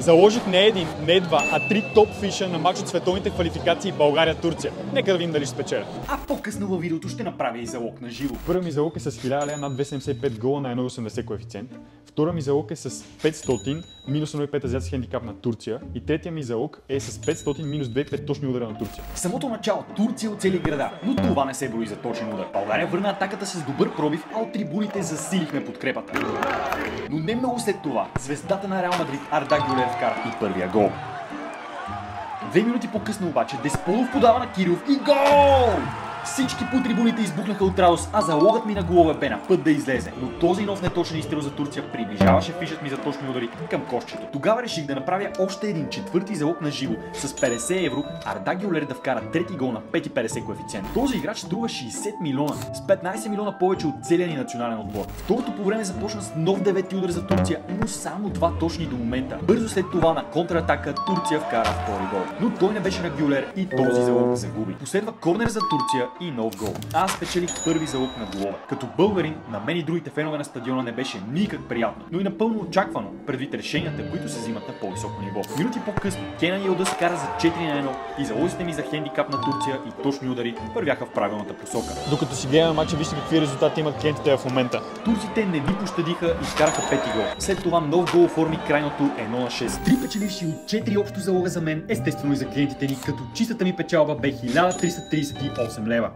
Заложих не един, не два, а 3 топ фиша на матч от световните квалификации България-Турция. Нека да видим дали ще спечеля. А по-късно във видеото ще направя и залог на живо. Първа ми залог е с 1000 лева над 275 гола на 1,80 коефициент. Втора ми залог е с 500 минус 0,5 азиатски хендикап на Турция. И третия ми залог е с 500 минус 2,5 точни удара на Турция. В самото начало Турция оцели града, но това не се брои за точен удар. България върна атаката с добър пробив, а от трибуните засилихме подкрепата. Но не много след това, звездата на Реал Мадрид Арда Гюлер вкара и първия гол. 2 минути по-късно обаче Десполов подава на Кирилов и гол! Всички по трибуните избухнаха от радост, а залогът ми на голове бе на път да излезе. Но този нов неточен изстрел за Турция приближаваше фишът ми за точни удари към кошчето. Тогава реших да направя още един четвърти залог на живо с 50 евро Арда Гюлер да вкара трети гол на 5,50 коефициент. Този играч струва 60 милиона, с 15 милиона повече от целия ни национален отбор. Второто по време започна с нов девети удар за Турция, но само 2 точни до момента. Бързо след това на контратака Турция вкара втори гол. Но той не беше на Гюлер и този залог загуби. Последва корнер за Турция и нов гол. Аз спечелих първи залог на голове. Като българин, на мен и другите фенове на стадиона не беше никак приятно, но и напълно очаквано, предвид решенията, които се взимат на по-високо ниво. Минути по-късно Кенан Йилдыз скара за 4-1 и залозите ми за хендикап на Турция и точни удари вървяха в правилната посока. Докато си гледаме матча, вижте какви резултати имат клиентите в момента. Турците не ви пощадиха и вкараха пети гол. След това нов гол оформи крайното 1-6. 3 печеливши от 4 общо залога за мен, естествено и за клиентите ни, като чистата ми печалба бе 1338 лева.